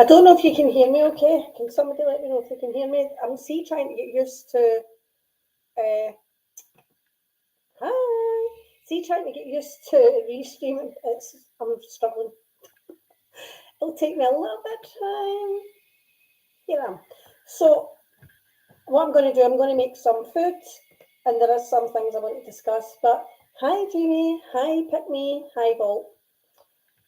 don't know if you can hear me okay. Can somebody let me know if you can hear me? I'm trying to get used to hi. Trying to get used to restreaming. I'm struggling. It'll take me a little bit of time. Here I am. So what I'm going to do, I'm going to make some food, and there are some things I want to discuss. But hi Jamie, hi Pick Me, hi Vault,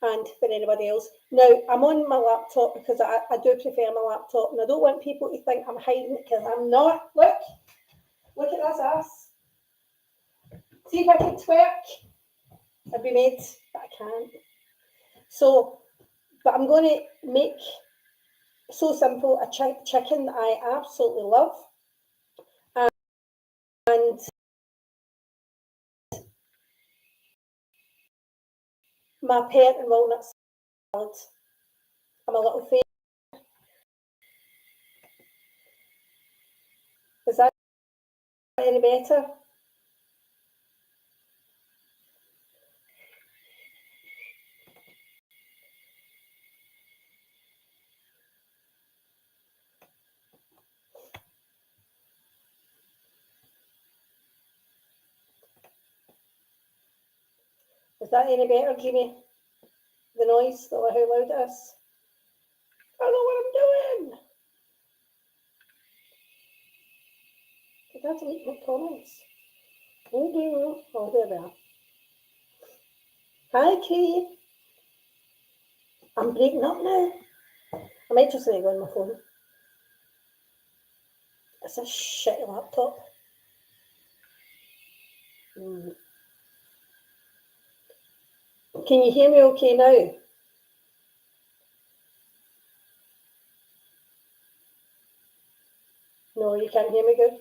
and for anybody else. Now I'm on my laptop because I do prefer my laptop, and I don't want people to think I'm hiding it because I'm not. Look at this ass. See if I can twerk. I'd be made, but I can't. So, but I'm going to make so simple a chicken that I absolutely love, and my pear and walnut salad. I'm a little fan. Is that any better? Is that any better, Jimmy? The noise, how loud it is? I don't know what I'm doing. Did I delete my comments? Oh, there we are. Hi, Kay. I'm breaking up now. I might just let it go on my phone. It's a shitty laptop. Can you hear me okay now? No, you can't hear me good?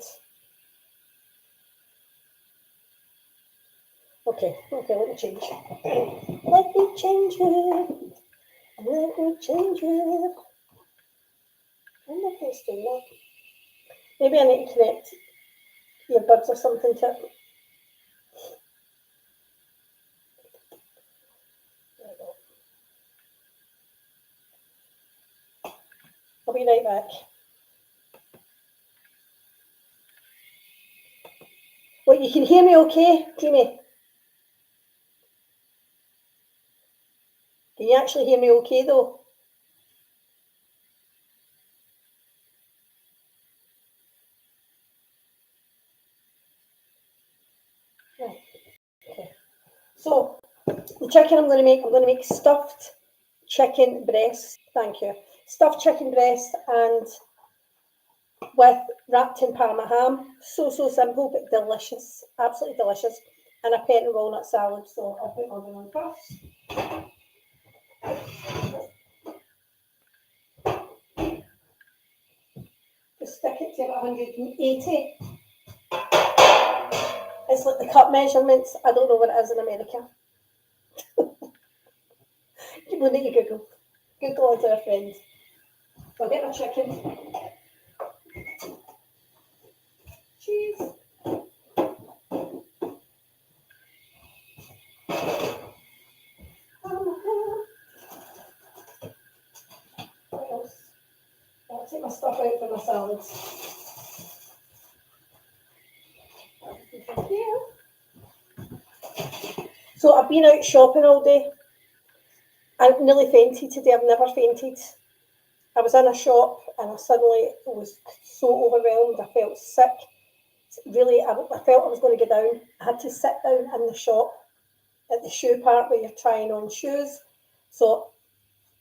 Okay, let me change. Let me change it. Let me change it. I wonder if it's doing that. Maybe I need to connect earbuds or something to it. There we go. I'll be right back. Well, you can hear me okay, Jamie? Can you actually hear me okay though? Right. Okay. So the chicken I'm going to make stuffed chicken breast. Thank you. Stuffed chicken breast and with wrapped in Parma ham. So simple but delicious. Absolutely delicious. And a pear and walnut salad. So I'll put my on first. Just stick it to about 180. It's like the cup measurements. I don't know what it is in America. We need to Google. Google is our friend. I'll get my chicken. Cheese. What else? I'll take my stuff out for my salads. So I've been out shopping all day. I nearly fainted today. I've never fainted. I was in a shop and I suddenly was so overwhelmed. I felt sick. Really, I felt I was going to get down. I had to sit down in the shop at the shoe part where you're trying on shoes. So,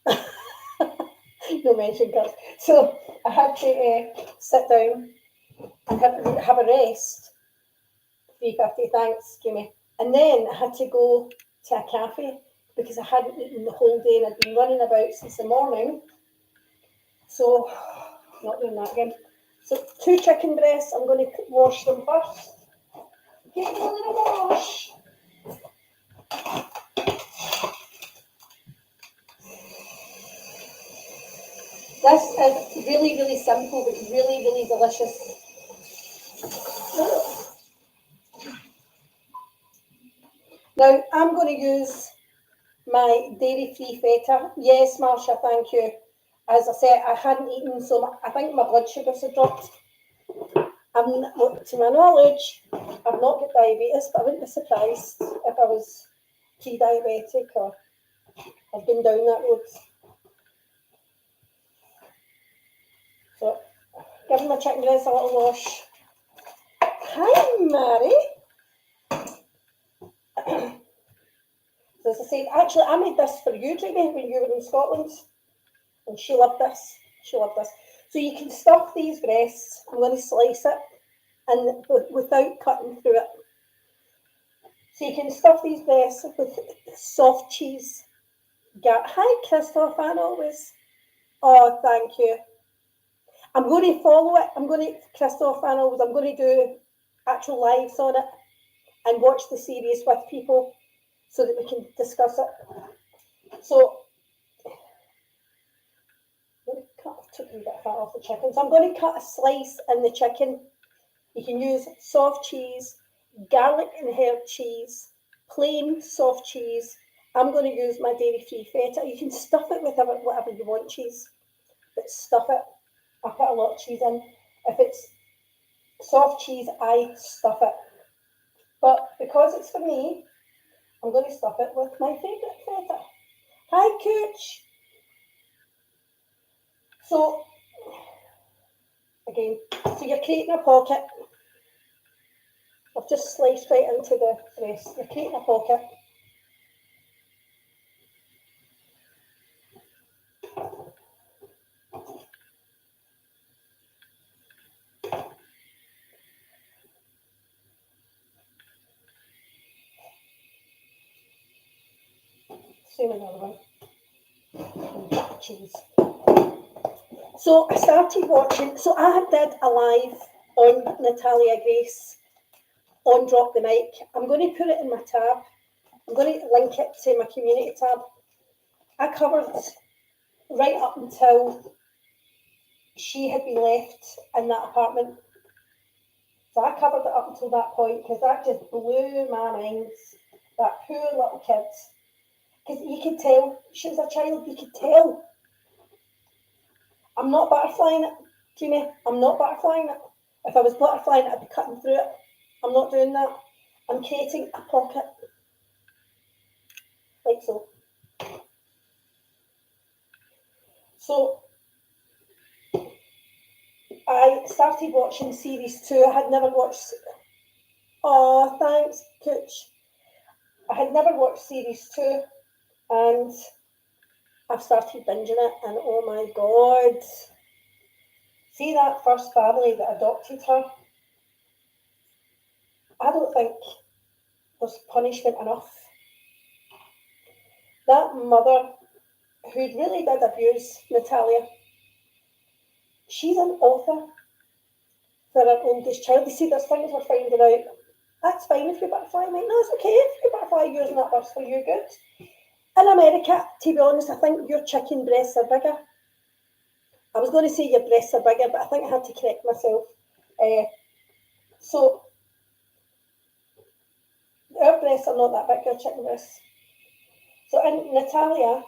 no mention, girls. So I had to sit down and have a rest. $3.50, thanks, Jimmy. And then I had to go to a cafe because I hadn't eaten the whole day and I'd been running about since the morning. So, not doing that again. So 2 chicken breasts, I'm going to wash them first. Give them a little wash. This is really simple, but really delicious. Now, I'm going to use my dairy-free feta. Yes, Marsha, thank you. as I said, I hadn't eaten, so I think my blood sugars had dropped. To my knowledge, I've not got diabetes, but I wouldn't be surprised if I was pre-diabetic or I've been down that road. So, giving my chicken breast a little wash. Hi, Mary. So as I said, actually, I made this for you, Jamie, when you were in Scotland, and she loved this. She loved this. So you can stuff these breasts. I'm going to slice it, and without cutting through it. So you can stuff these breasts with soft cheese. Hi, Christoph, and always. Oh, thank you. I'm going to follow it. Christoph, and always, I'm going to do actual lives on it and watch the series with people so that we can discuss it. So, I'm going to cut a bit of fat off the chicken. So I'm going to cut a slice in the chicken. You can use soft cheese, garlic and herb cheese, plain soft cheese. I'm going to use my dairy-free feta. You can stuff it with whatever you want cheese, but stuff it. I put a lot of cheese in. If it's soft cheese, I stuff it. But because it's for me, I'm going to stuff it with my favourite feta. Hi, Cooch. So, again, so you're creating a pocket. I've just sliced right into the breast. You're creating a pocket. Same another one. And cheese. So I started watching. So I did a live on Natalia Grace on Drop the Mic. I'm going to put it in my tab. I'm going to link it to my community tab. I covered right up until she had been left in that apartment. So I covered it up until that point because that just blew my mind. That poor little kid. Because you could tell, she was a child, you could tell. I'm not butterflying it, Jamie. I'm not butterflying it. If I was butterflying it, I'd be cutting through it. I'm not doing that. I'm creating a pocket. Like so. So, I started watching series 2. I had never watched... Oh, thanks, Cooch. I had never watched series 2. And I've started binging it, and oh my God. See that first family that adopted her? I don't think there's punishment enough. That mother who really did abuse Natalia, she's an author for her oldest child. You see, there's things we're finding out. That's fine if you butterfly, mate. No, it's okay if you butterfly yours and that works for you, good. In America, to be honest, I think your chicken breasts are bigger. I was going to say your breasts are bigger, but I think I had to correct myself. So, our breasts are not that big, our chicken breasts. So, in Natalia,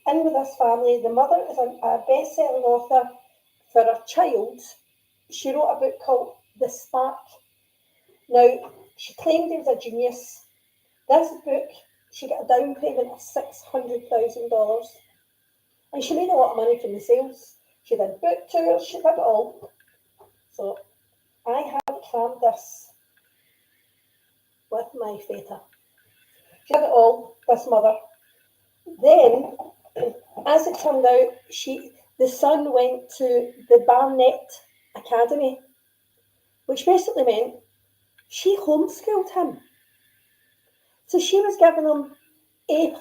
in with this family, the mother is a best-selling author for her child. She wrote a book called The Spark. Now, she claimed he was a genius. This book, she got a down payment of $600,000. And she made a lot of money from the sales. She did book tours, she did it all. So, I have crammed this with my feta. She did it all, this mother. Then, as it turned out, the son went to the Barnett Academy, which basically meant she homeschooled him. So she was giving him A+.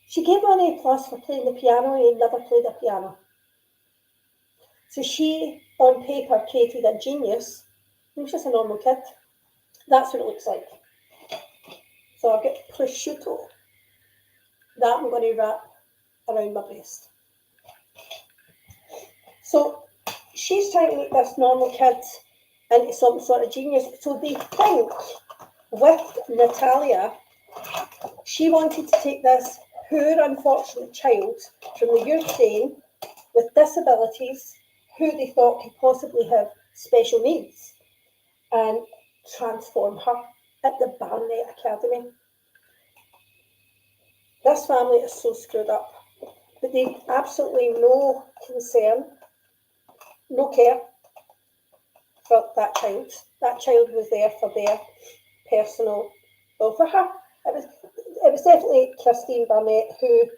She gave him an A+ for playing the piano, and he never played the piano. So she, on paper, created a genius. He was just a normal kid. That's what it looks like. So I've got prosciutto. That I'm going to wrap around my breast. So she's trying to make this normal kid into some sort of genius. So they think with Natalia, she wanted to take this poor, unfortunate child from the Ukraine with disabilities who they thought could possibly have special needs and transform her at the Barnet Academy. This family is so screwed up, but they've absolutely no concern, no care for that child. That child was there for their personal, well, for her. It was definitely Christine Barnett who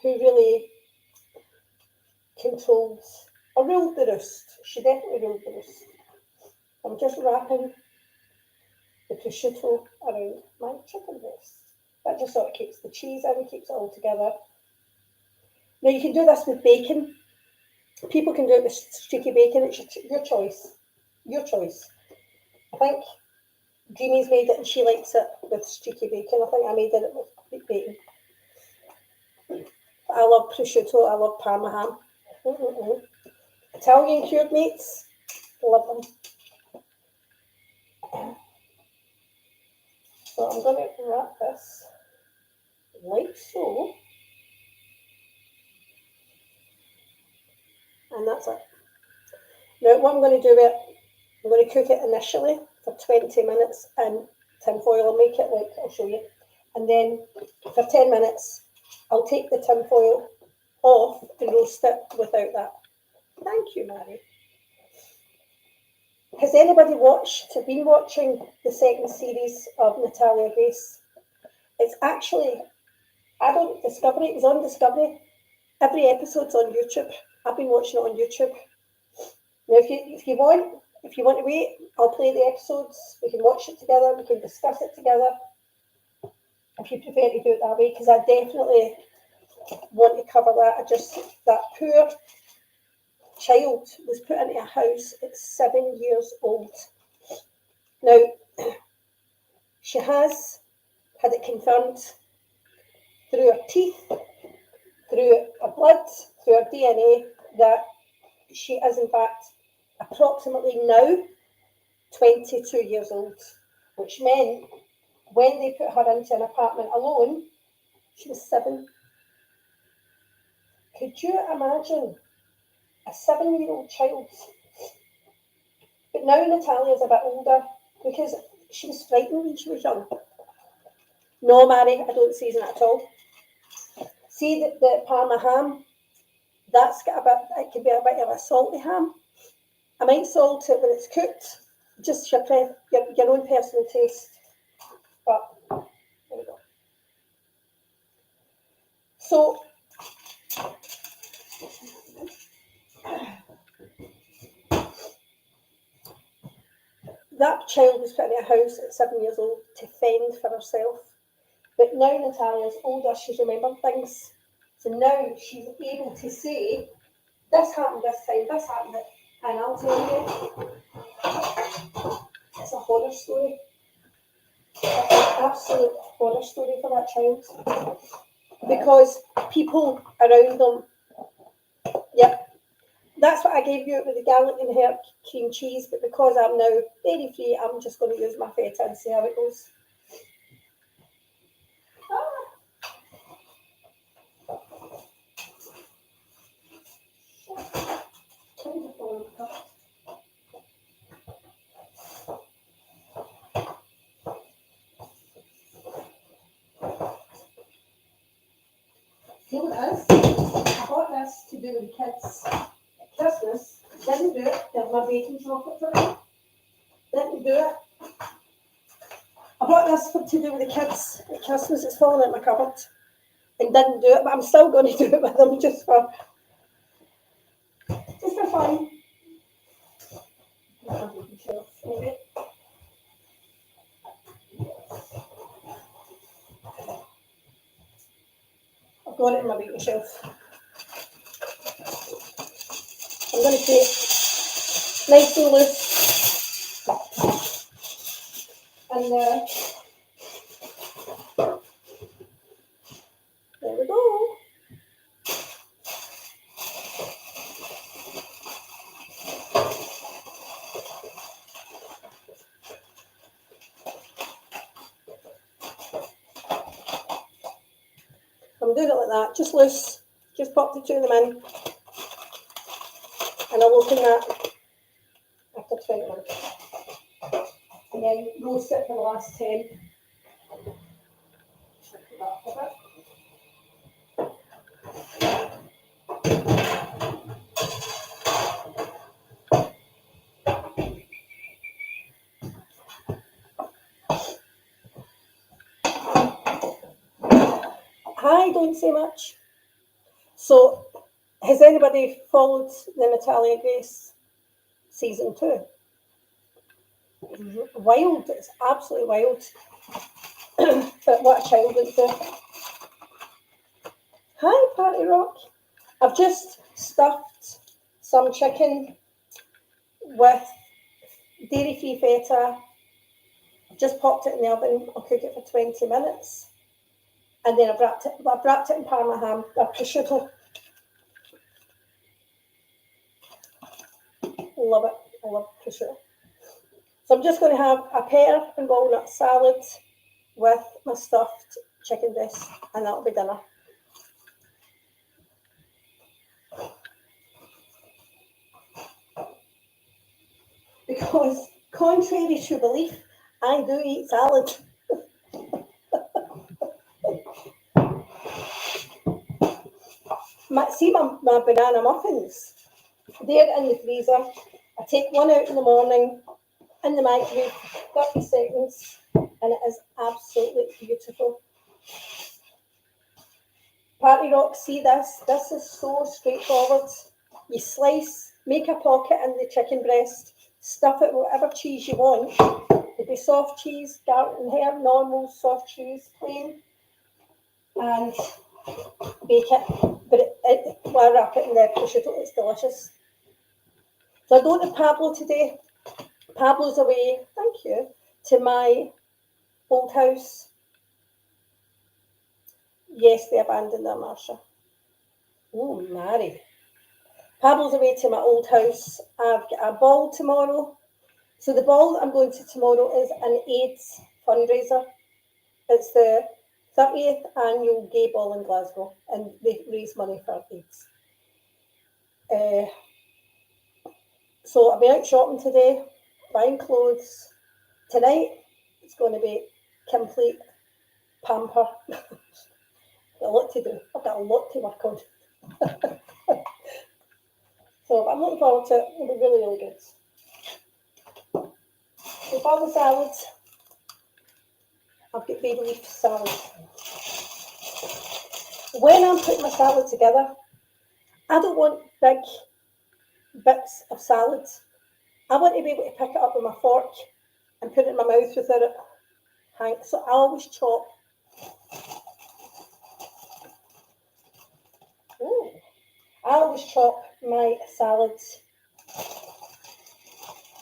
really controls or ruled the roost. She definitely ruled the roost. I'm just wrapping the prosciutto around my chicken breast. That just sort of keeps the cheese in, keeps it all together. Now you can do this with bacon. People can do it with streaky bacon. It's your choice. Your choice. I think Jeannie's made it and she likes it with streaky bacon. I think I made it with bacon. But I love prosciutto. I love Parma ham. Italian cured meats. Love them. So I'm going to wrap this like so. And that's it. Now what I'm going to do it, I'm going to cook it initially for 20 minutes in tin foil. I'll make it like, I'll show you. And then for 10 minutes, I'll take the tin foil off and roast it without that. Thank you, Mary. Has anybody been watching the second series of Natalia Grace? It's actually, Discovery, it was on Discovery. Every episode's on YouTube. I've been watching it on YouTube. Now, if you want to wait, I'll play the episodes. We can watch it together. We can discuss it together. If you prefer to do it that way, because I definitely want to cover that. That poor child was put into a house at 7 years old. Now, she has had it confirmed through her teeth, through her blood, through her DNA, that she is in fact approximately now 22 years old, which meant when they put her into an apartment alone, she was 7. Could you imagine a 7-year-old child? But now Natalia's a bit older because she was frightened when she was young. No, Mary, I don't season it at all. See the Parma ham? That's got it can be a bit of a salty ham. I might salt it when it's cooked, just your own personal taste. But there we go. So that child was put in a house at 7 years old to fend for herself. But now Natalia's older, she's remembered things. So now she's able to say, this happened this time, this happened, and I'll tell you, it's a horror story. It's an absolute horror story for that child. Because people around them, yep, that's what I gave you with the garlic and herb cream cheese, but because I'm now dairy free, I'm just going to use my feta and see how it goes. See what it is? I bought this to do with the kids at Christmas. Didn't do it. There's my baking chocolate for me. Didn't do it. I bought this to do with the kids at Christmas. It's fallen in my cupboard. And didn't do it, but I'm still going to do it with them just for fun. I've got it in my baking shelf. I'm going to keep nice and loose. And there we go. I'm I'm doing it like that, just loose. Just pop the two of them in. And I'll open that after 20 minutes. And then roast it for the last 10. Hi, don't say much. So, has anybody followed the Natalia Grace season 2? Wild, it's absolutely wild. But what a child went through. Hi, Party Rock. I've just stuffed some chicken with dairy-free feta. I've just popped it in the oven. I'll cook it for 20 minutes. And then I've wrapped it in Parma ham, or prosciutto. Love it. I love prosciutto. So I'm just going to have a pear and walnut salad with my stuffed chicken breast, and that'll be dinner. Because, contrary to belief, I do eat salad. my banana muffins, they're in the freezer. I take one out in the morning, in the microwave, 30 seconds, and it is absolutely beautiful. Party Rock, see this? This is so straightforward. You slice, make a pocket in the chicken breast, stuff it with whatever cheese you want. It could be soft cheese, Garden Hare, normal soft cheese, plain, and bake it. But while I wrap it in the prosciutto, it's delicious. So I don't have Pablo today. Pablo's away, thank you, to my old house. Yes, they abandoned their Marsha. Oh, Mary. Pablo's away to my old house. I've got a ball tomorrow. So the ball that I'm going to tomorrow is an AIDS fundraiser. It's the 30th annual gay ball in Glasgow, and they raise money for AIDS. So I'll be out shopping today, buying clothes. Tonight, it's going to be complete pamper. Got a lot to do. I've got a lot to work on. So I'm looking forward to it. It'll be really, really good. So for the salads, I've got bay leaf salad. When I'm putting my salad together, I don't want big bits of salad. I want to be able to pick it up with my fork and put it in my mouth without it hanging. So I always chop. Ooh. I always chop my salads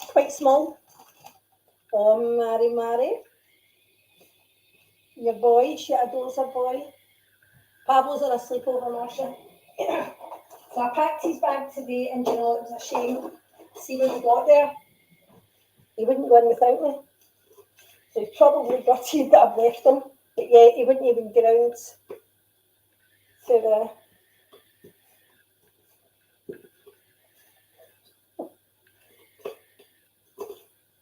quite small. Oh, Mary. Your boy, she adores her boy. Pablo's on a sleepover, Marsha. So I packed his bag today, and you know, it was a shame. See when we got there, he wouldn't go in without me. So he's probably gutted that I've left him. But yeah, he wouldn't even get around to the...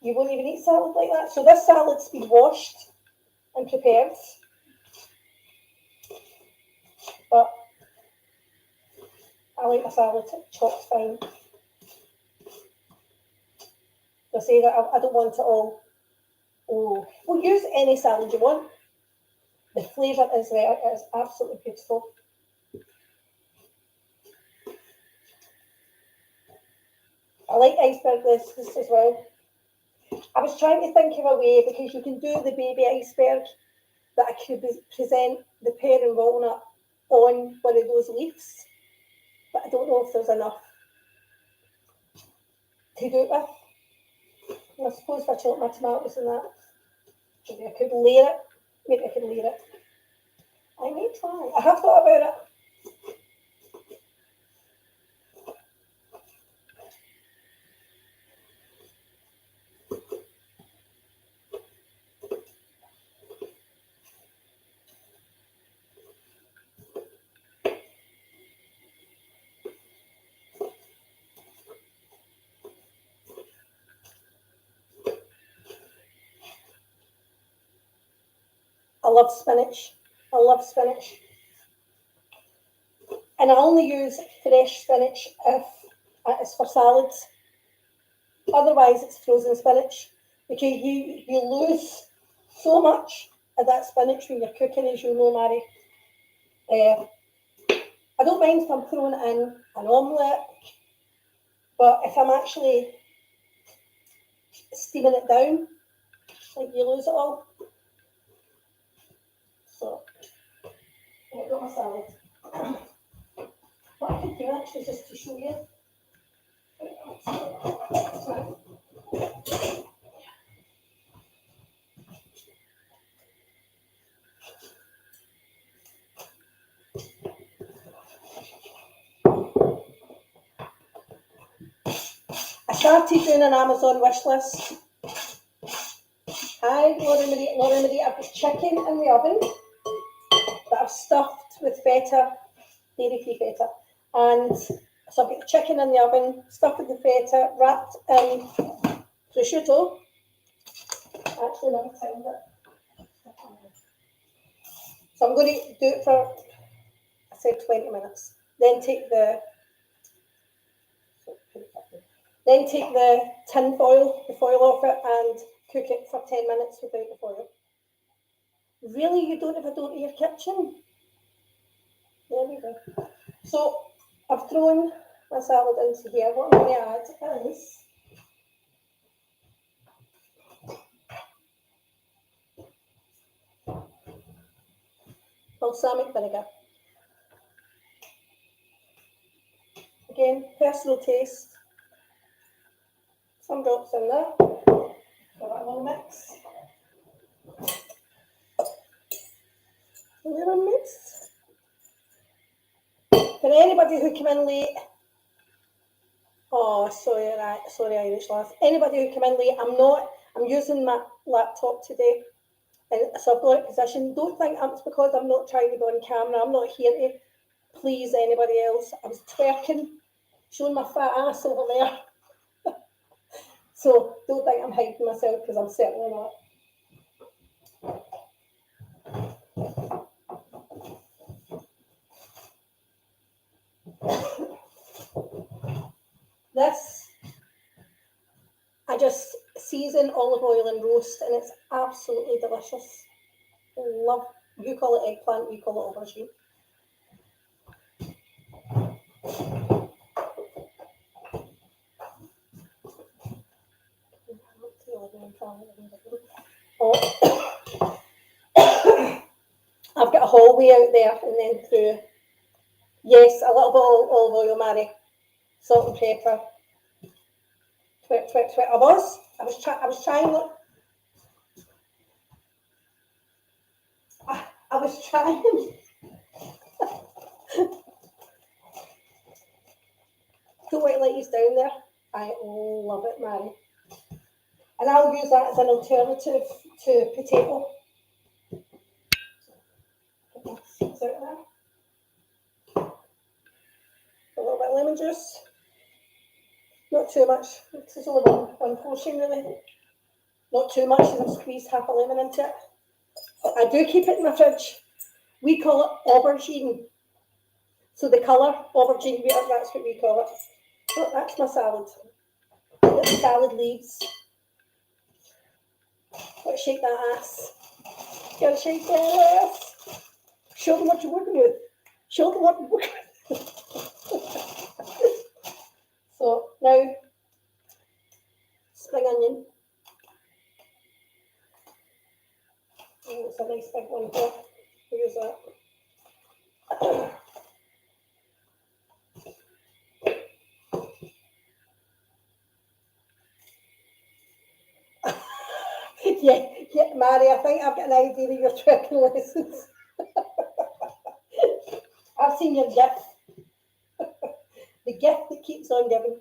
You won't even eat salad like that. So this salad's been washed and prepared. But I like my salad chopped fine. I say that I don't want it all. Oh, well, use any salad you want. The flavour is there. It is absolutely beautiful. I like iceberg lettuce as well. I was trying to think of a way, because you can do the baby iceberg, that I could present the pear and walnut on one of those leaves, but I don't know if there's enough to do it with. And I suppose if I chop my tomatoes and that, maybe I could layer it. I may try. I have thought about it. love spinach. I love spinach. And I only use fresh spinach if it's for salads. Otherwise, it's frozen spinach, because you lose so much of that spinach when you're cooking, as you know, Mary. I don't mind if I'm throwing it in an omelette, but if I'm actually steaming it down, like, you lose it all. So, I've got my salad. What I could do actually, just to show you. I started doing an Amazon wish list. Hi, Laurie Marie. Laurie Marie, I've got chicken in the oven that I've stuffed with feta, dairy-free feta. And so I've got the chicken in the oven, stuffed with the feta, wrapped in prosciutto. Actually, never timed it. So I'm going to do it for, I said 20 minutes. Then take the tin foil, the foil off it, and cook it for 10 minutes without the foil. Really, you don't have a door to your kitchen? There we go. So I've thrown my salad into here. What I'm going to add is balsamic vinegar. Again, personal taste. Some drops in there. Give it a little mix. A little mix. For anybody who came in late, oh, sorry, Irish lass. Anybody who came in late, I'm using my laptop today, and so I've got it positioned. Don't think it's because I'm not trying to go on camera. I'm not here to please anybody else. I was twerking, showing my fat ass over there. So don't think I'm hiding myself, because I'm certainly not. This, I just season olive oil and roast, and it's absolutely delicious. Love, you call it eggplant, we call it aubergine. Oh. I've got a hallway out there, and then through. Yes, a little bit of olive oil, Mary. Salt and pepper. Twit, twit, twit. I was trying. I was trying. Two white ladies down there. I love it, Mary. And I'll use that as an alternative to potato. Out there. A little bit of lemon juice. Not too much. This is only one portion, really. Not too much, because I've squeezed half a lemon into it. I do keep it in my fridge. We call it aubergine. So the colour, aubergine, that's what we call it. So that's my salad. The salad leaves. Let's shake that ass. Gotta shake that ass. Show them what you're working with. Show them what you're working with. So now, spring onion. Oh, it's a nice big one here. Use that. Yeah, Mary, I think I've got an idea of your twerking lessons. I've seen your gift. The gift that keeps on giving.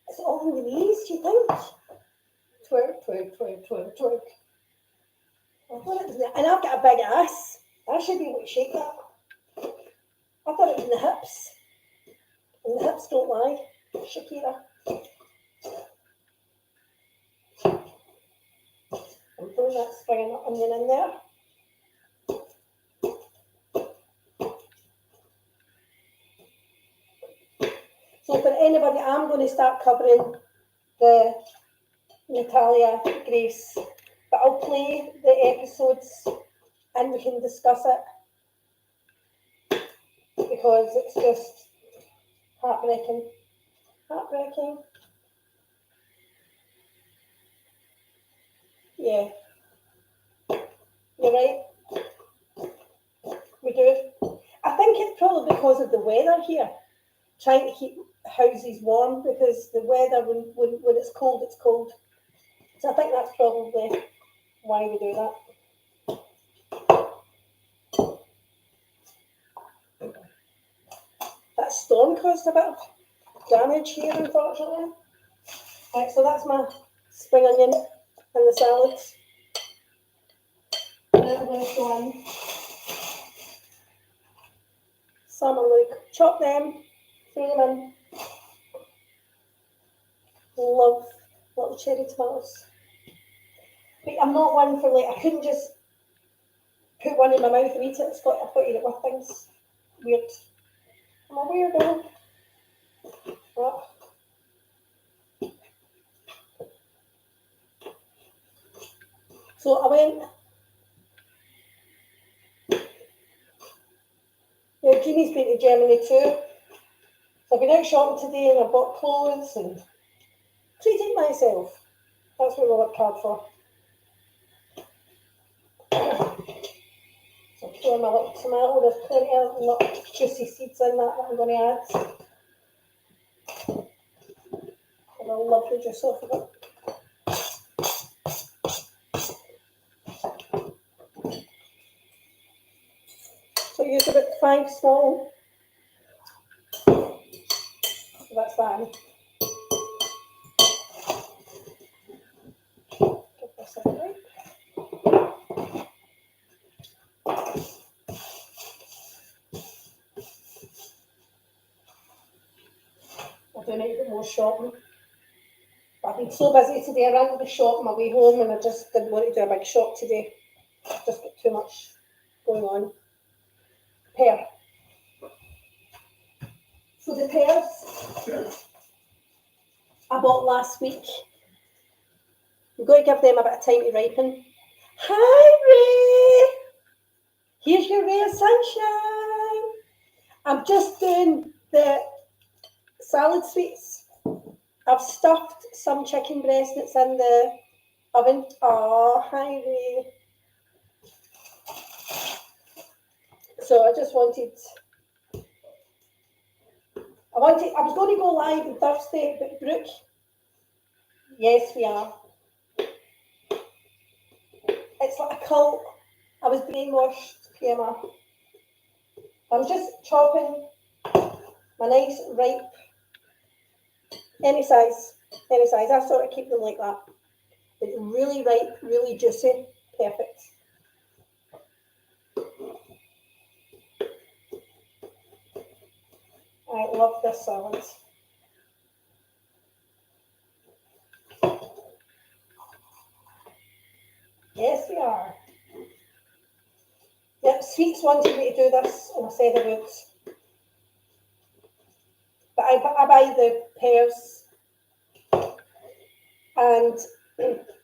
It's all in the knees, do you think? Twerk, twerk, twerk, twerk, twerk. And I've got a big ass. I should be able to shake that. I thought it was in the hips. And the hips don't lie, Shakira. I'm throwing that spring onion in there. So for anybody, I'm going to start covering the Natalia Grace, but I'll play the episodes and we can discuss it because it's just heartbreaking. Heartbreaking. Yeah. You're right. We do. I think it's probably because of the weather here. Trying to keep houses warm because the weather, when it's cold, it's cold. So I think that's probably why we do that. That storm caused a bit of damage here, unfortunately. Right, so that's my spring onion and the salads. Now I'm going to throw in salmon look. Chop them, throw them in. Love little cherry tomatoes. But I'm not one for I couldn't just put one in my mouth and eat it. I've got to eat it with things. Weird. I'm a weirdo. Right. So I went. Yeah, Jeannie's been to Germany too. So I've been out shopping today and I bought clothes and treated myself. That's what we worked hard for. So I'm throwing my little tomato. There's plenty of little juicy seeds in that I'm going to add. And I love the juice off of it. So I used about 5 small. So that's that. Give this a bit. I do need a bit more shopping. But I've been so busy today, I ran to the shop on my way home and I just didn't want to do a big shop today. Just got too much going on. Pear. So the pears I bought last week. We've got to give them a bit of time to ripen. Hi, Ray! Here's your ray of sunshine. I'm just doing the salad sweets. I've stuffed some chicken breast that's in the oven. Oh, hi, Ray. So I just wanted... I was going to go live on Thursday, but Brooke, yes, we are. It's like a cult. I was brainwashed, PMR. I'm just chopping my nice ripe, any size. I sort of keep them like that. It's really ripe, really juicy, perfect. I love this salad. Yes, we are. Yep, Sweets wanted me to do this, and I said I would. But I buy the pears and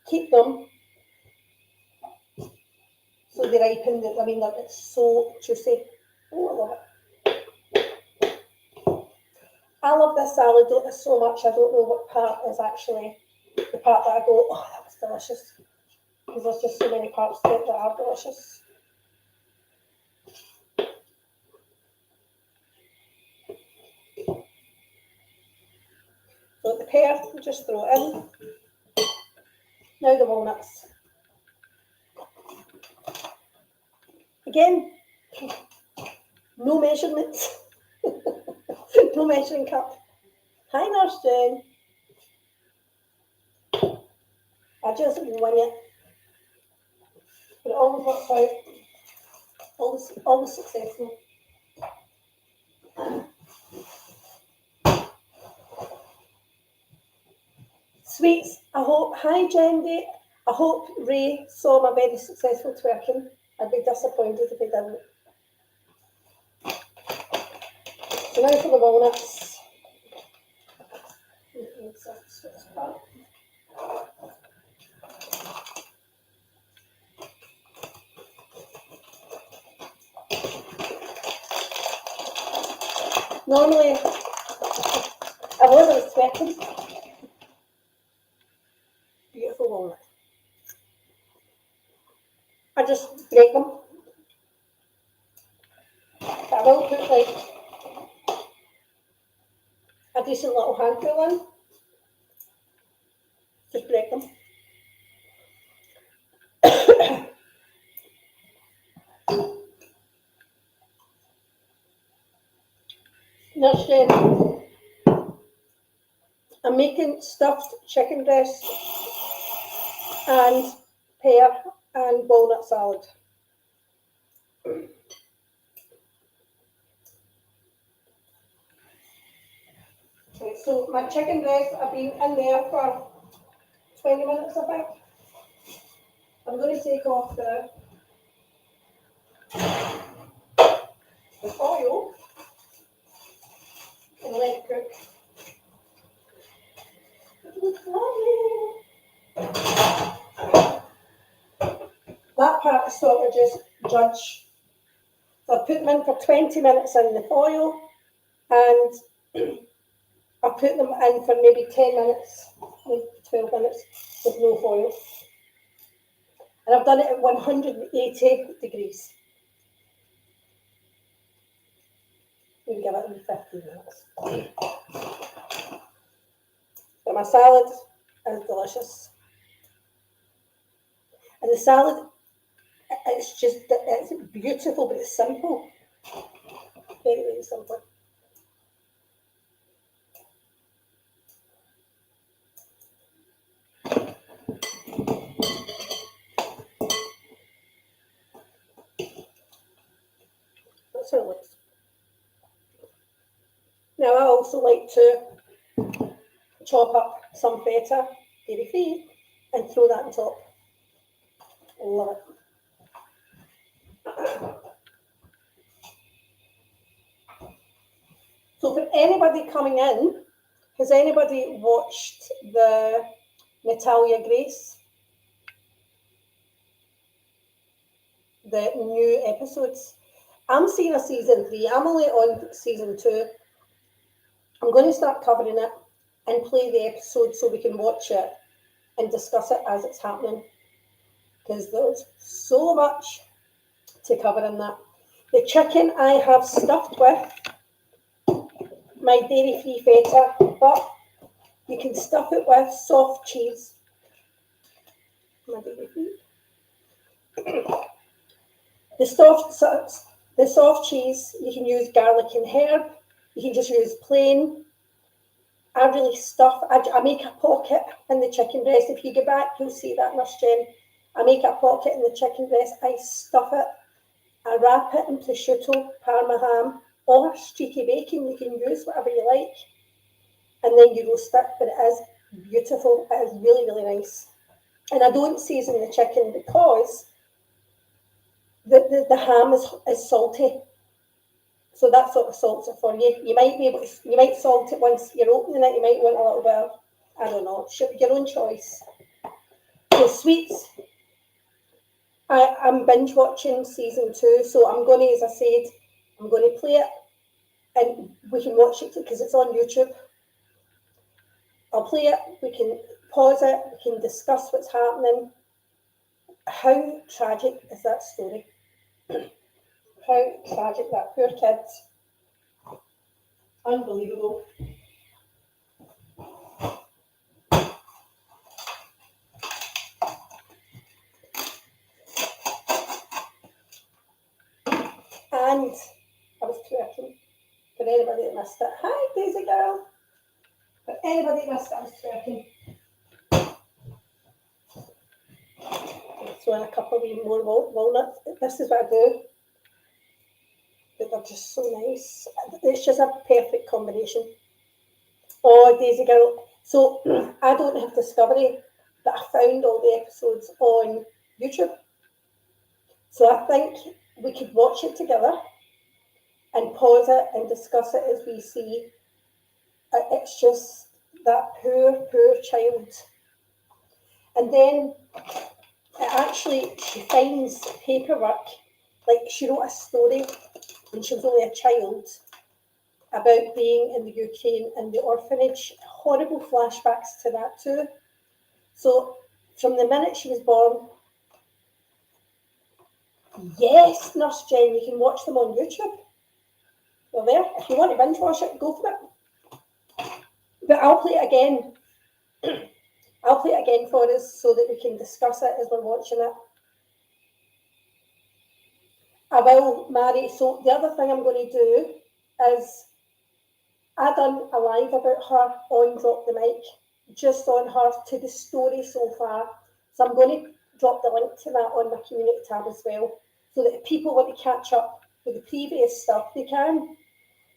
keep them so they ripen. I mean, it's so juicy. Oh, I love it. I love this salad so much. I don't know what part is actually the part that I go, oh, that was delicious. Because there's just so many parts to it that are delicious. So the pear, just throw it in. Now the walnuts. Again, no measurements. No measuring cup. Hi, Nurse Jen. I just wing it. But it always works out. Always successful. Sweets, I hope, hi Jendy, I hope Ray saw my very successful twerking. I'd be disappointed if he didn't. So now for the walnuts. Normally, I was twerking. Beautiful walnut. I just break them. But I will put like a decent little handful in. Just break them. Now, I'm making stuffed chicken breast and pear and walnut salad. Okay, so my chicken breast, I've been in there for 20 minutes, I think. I'm going to take off the oil and let it cook. That part is sort of just judge. So I put them in for 20 minutes in the foil, and I put them in for maybe 10 minutes, maybe 12 minutes with no foil. And I've done it at 180 degrees. You can give it maybe 15 minutes. But my salad is delicious. And the salad, it's beautiful, but it's simple. Very, very simple. That's how it looks. Now I also like to chop up some feta, dairy free, and throw that on top. Love it. So for anybody coming in, has anybody watched the Natalia Grace? The new episodes? I'm seeing a season 3. I'm only on season 2. I'm going to start covering it and play the episode so we can watch it and discuss it as it's happening. Because there's so much to cover in that. The chicken I have stuffed with my dairy-free feta, but you can stuff it with soft cheese. My dairy-free. The soft cheese, you can use garlic and herb. You can just use plain. I really stuff. I make a pocket in the chicken breast. If you go back, you'll see that, Nurse Jen. I make a pocket in the chicken breast. I stuff it. I wrap it in prosciutto, parma ham, or streaky bacon. You can use whatever you like. And then you roast it, but it is beautiful. It is really, really nice. And I don't season the chicken because the ham is salty. So that sort of salts it for you. You might salt it once you're opening it. You might want a little bit of, I don't know, your own choice. So sweets, I'm binge watching season 2. So I'm going to, as I said, I'm going to play it and we can watch it because it's on YouTube. I'll play it, we can pause it, we can discuss what's happening. How tragic is that story? How tragic, that poor kid. Unbelievable. And I was twerking. For anybody that missed it. Hi, Daisy girl. For anybody that missed it, I was twerking. Throw in a couple of more walnuts. This is what I do. They're just so nice. It's just a perfect combination. Oh, Daisy girl. So I don't have Discovery, but I found all the episodes on YouTube. So I think we could watch it together and pause it and discuss it as we see. It's just that poor, poor child. And then she finds paperwork, like she wrote a story when she was only a child about being in the Ukraine and the orphanage. Horrible flashbacks to that too. So from the minute she was born, yes, Nurse Jen, you can watch them on YouTube. They're there. If you want to binge watch it, go for it. But I'll play it again. I'll play it again for us so that we can discuss it as we're watching it. I will, Mary. So the other thing I'm going to do is I done a live about her on Drop the Mic, just on her to the story so far. So I'm going to drop the link to that on my community tab as well, so that if people want to catch up with the previous stuff, they can.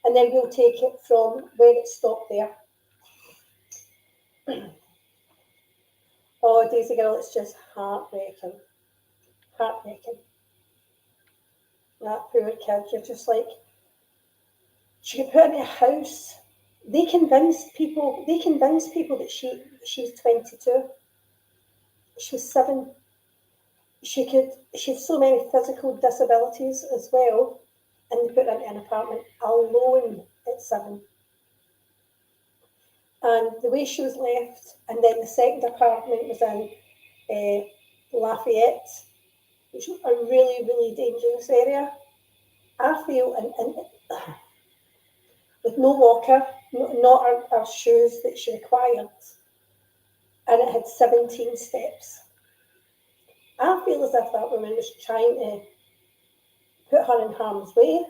And then we'll take it from where it stopped there. Oh, Daisy Girl, it's just heartbreaking. Heartbreaking. That poor kid, you're just like, she got put in a house. They convinced people that she was 22. She was 7. She had so many physical disabilities as well, and they put her into an apartment alone at 7. And the way she was left, and then the second apartment was in Lafayette, which was a really, really dangerous area. I feel, and with no walker, not her shoes that she required, and it had 17 steps. I feel as if that woman was trying to put her in harm's way,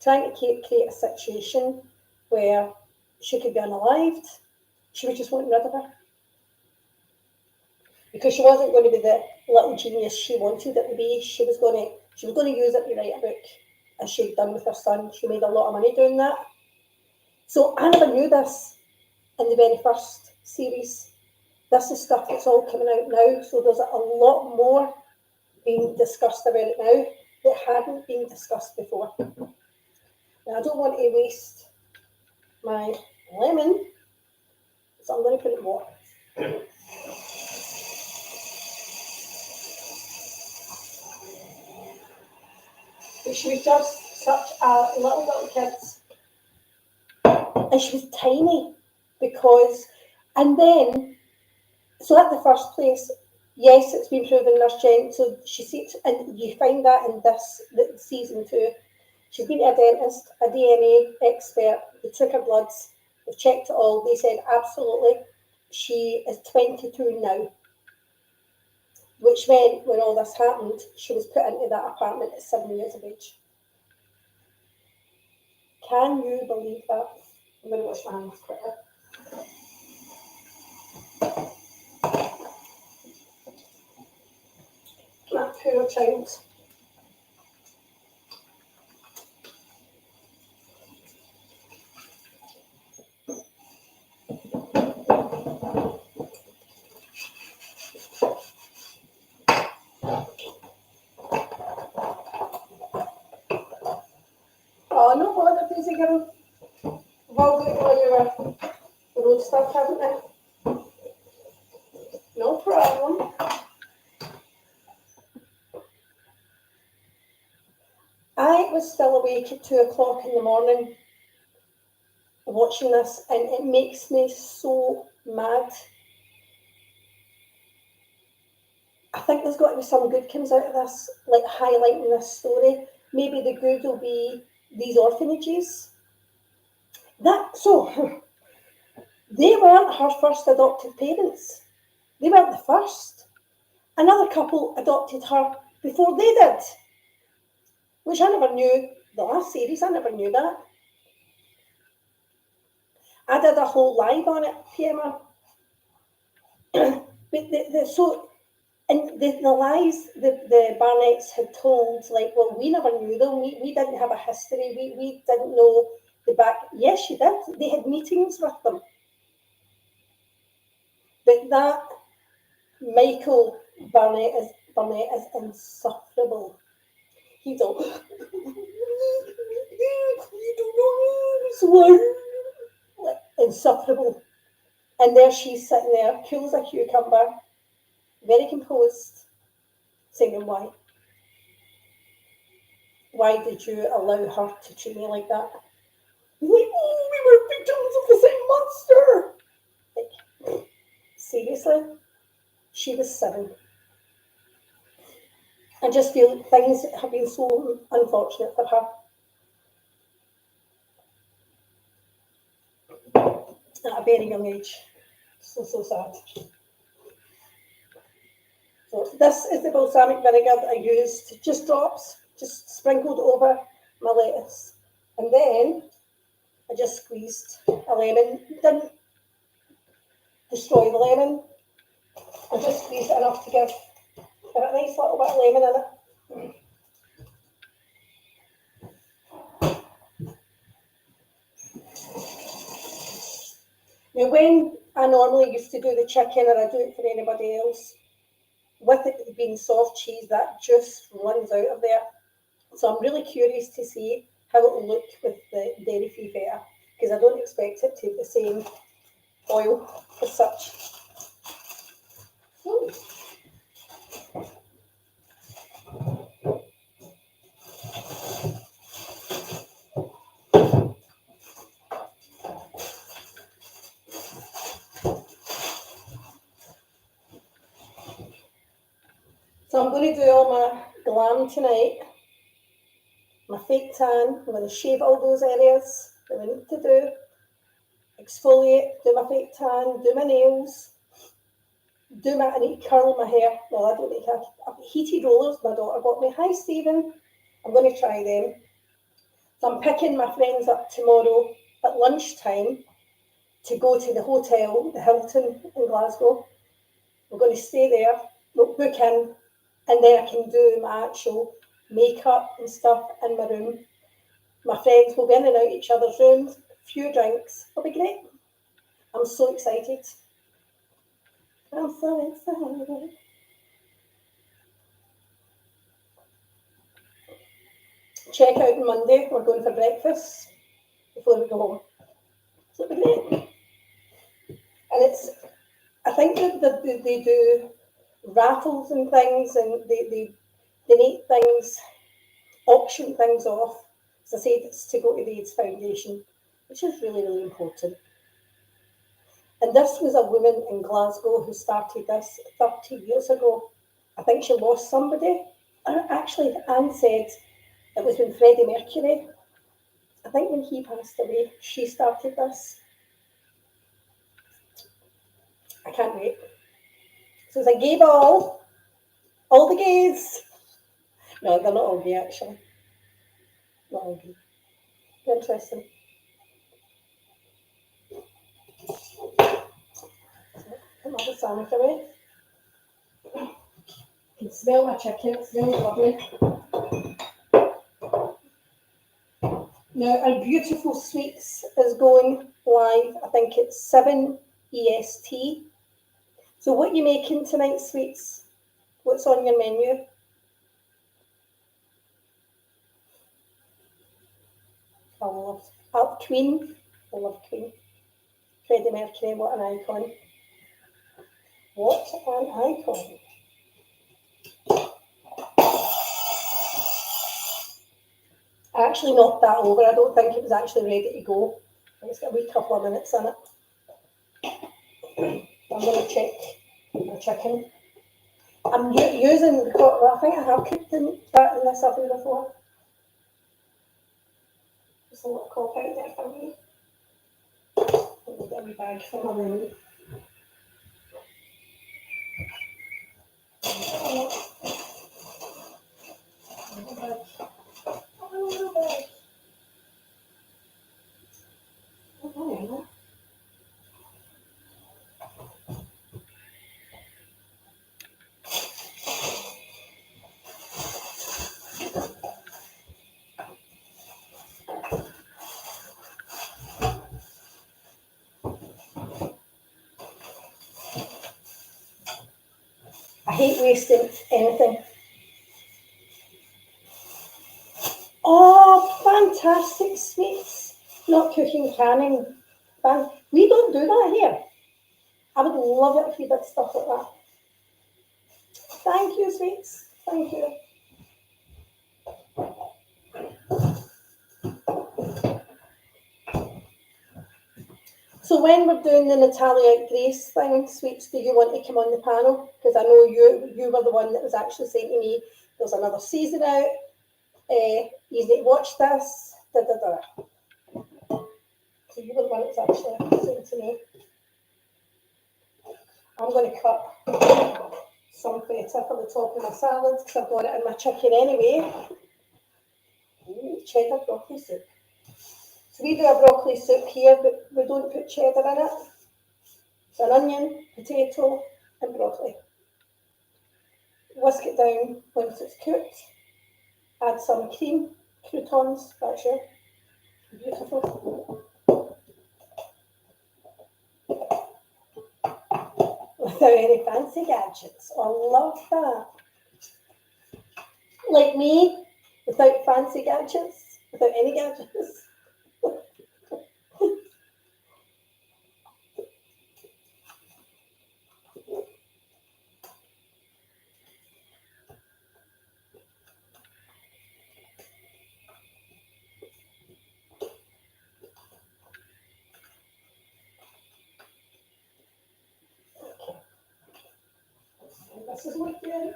trying to create a situation where she could be unalived. She was just wanting rid of her. Because she wasn't going to be the little genius she wanted it to be. She was going to use it to write a book, as she'd done with her son. She made a lot of money doing that. So I never knew this in the very first series. This is stuff that's all coming out now. So there's a lot more being discussed about it now that hadn't been discussed before. Now, I don't want to waste my lemon, so I'm going to put it in water. But she was just such a little kid. And she was tiny so at the first place, yes, it's been proven, Nurse Jen, so she sees, and you find that in this season 2. She's been to a dentist, a DNA expert, they took her bloods, they've checked it all, they said absolutely, she is 22 now. Which meant when all this happened, she was put into that apartment at 7 years of age. Can you believe that? I'm going to wash my hands quickly. That poor child. Oh, no bother, Daisy Girl. We've all got all your road stuff, haven't we? No problem. I was still awake at 2 o'clock in the morning watching this, and it makes me so mad. I think there's got to be some good comes out of this, like highlighting this story. Maybe the good will be these orphanages. So they weren't her first adopted parents. They weren't the first. Another couple adopted her before they did, which I never knew. The last series, I never knew that. I did a whole live on it, PMR. But the lies the Barnetts had told, like, well, we never knew them. We didn't have a history. We didn't know the back. Yes, you did. They had meetings with them. But that Michael Burnett is insufferable. He's all, like, insufferable. And there she's sitting there, cool as a cucumber, very composed, saying, why? Why did you allow her to treat me like that? He's like, oh, we were victims of the same monster. Like, seriously? She was 7. I just feel things have been so unfortunate for her. At a very young age. So sad. So this is the balsamic vinegar that I used, just drops, just sprinkled over my lettuce. And then I just squeezed a lemon. Didn't destroy the lemon. I just squeezed it enough to give it a nice little bit of lemon in it. Now, when I normally used to do the chicken, or I do it for anybody else, with it being soft cheese, that juice runs out of there. So I'm really curious to see how it will look with the dairy-free feta, because I don't expect it to have the same oil as such. So I'm going to do all my glam tonight, my fake tan. I'm going to shave all those areas that we need to do, exfoliate, do my fake tan, do my nails, I need to curl my hair. Well, I don't need to. I've got heated rollers my daughter got me. Hi, Stephen. I'm going to try them. So I'm picking my friends up tomorrow at lunchtime to go to the hotel, the Hilton in Glasgow. We're going to stay there, we'll book in, and then I can do my actual makeup and stuff in my room. My friends will be in and out each other's rooms, a few drinks. It'll be great. I'm so excited. I'm so excited. Check out on Monday. We're going for breakfast before we go home. So it'll be great. And I think that they do raffles and things, and they donate things, auction things off. As I said, it's to go to the AIDS Foundation, which is really, really important. And this was a woman in Glasgow who started this 30 years ago. I think she lost somebody. Actually, Anne said it was when Freddie Mercury, I think when he passed away, she started this. I can't wait. So it's a gay ball, all the gays. No, they're not all gay, actually. Not all gay. Interesting. Another sandwich away. You can smell my chicken, it smells lovely. Now, our Beautiful Sweets is going live. I think it's 7 EST. So what are you making tonight, sweets? What's on your menu? I love Queen. I love Queen. Freddie Mercury, what an icon. What an icon. I actually knocked that over. I don't think it was actually ready to go. It's got a wee couple of minutes in it. I'm going to check the chicken. I'm using, I think I have cooked that in this oven before. Just a little cop out there for me. Let me get a wee bag for my room. hate wasting anything. Oh, fantastic sweets. Not cooking, canning. We don't do that here. I would love it if you did stuff like that. Thank you, sweets. Thank you. So when we're doing the Natalia Grace thing, sweets, do you want to come on the panel? Because I know you were the one that was actually saying to me, there's another season out. You need to watch this. Da, da, da. So you were the one that was actually saying to me. I'm going to cut some feta for the top of my salad because I've got it in my chicken anyway. Ooh, cheddar broccoli soup. So we do a broccoli soup here, but we don't put cheddar in it. It's an onion, potato, and broccoli. Whisk it down once it's cooked. Add some cream, croutons, that's it. Beautiful. Without any fancy gadgets. I love that. Like me, without fancy gadgets, without any gadgets. This is what you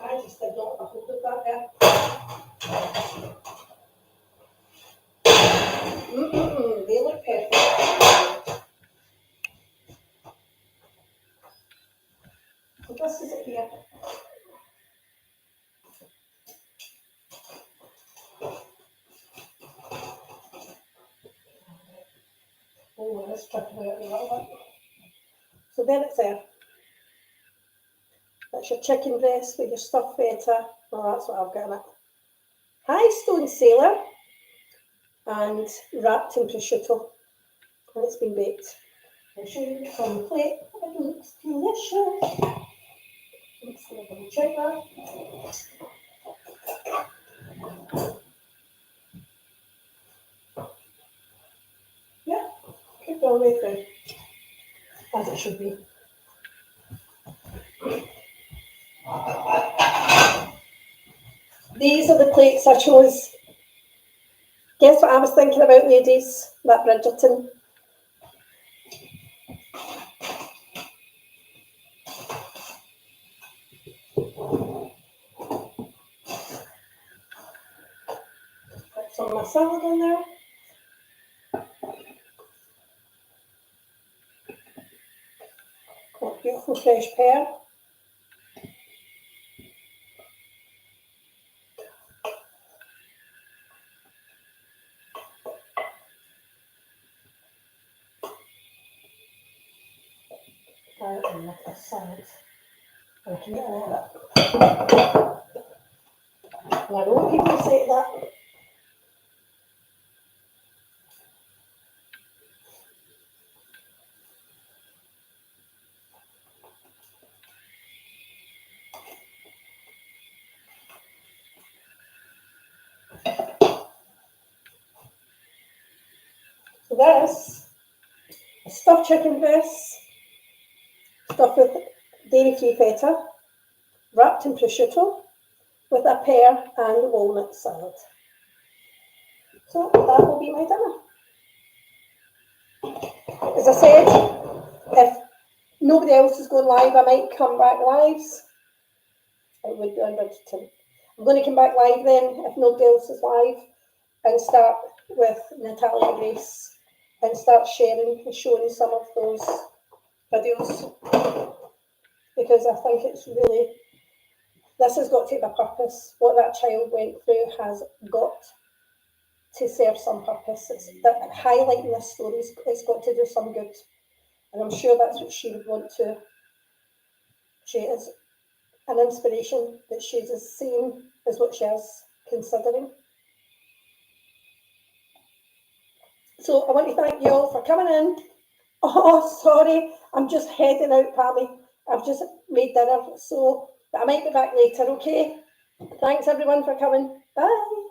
I just did not have a hold of that there. They look perfect. So this is it here. Oh, let's try to wear it a little bit. So there it's there. That's your chicken breast with your stuffed feta. Well, that's what I've got in it. Hi, Stone Sailor. And wrapped in prosciutto. And it's been baked. I'll show you on the plate. It looks delicious. I'm just going to double check that. Yeah, cooked all the way through. As it should be. These are the plates I chose. Guess what I was thinking about, ladies? That Bridgerton. Put some of my salad in there. Got beautiful fresh pear. And with the salad. And I can get a little bit. And I know what people say to that. So this is stuffed chicken breasts, stuffed with dairy-free feta, wrapped in prosciutto, with a pear and walnut salad. So that will be my dinner. As I said, if nobody else is going live, I might come back lives. It would be on Bridgerton. I'm going to come back live then, if nobody else is live, and start with Natalia Grace and start sharing and showing some of those videos, because I think it's really, this has got to have a purpose. What that child went through has got to serve some purpose. It's that highlighting this story, it's got to do some good, and I'm sure that's what she would want to. She is an inspiration that she's as same as what she is considering. So I want to thank you all for coming in. Oh, sorry, I'm just heading out, Pammy. I've just made dinner, so but I might be back later, okay? Thanks everyone for coming. Bye.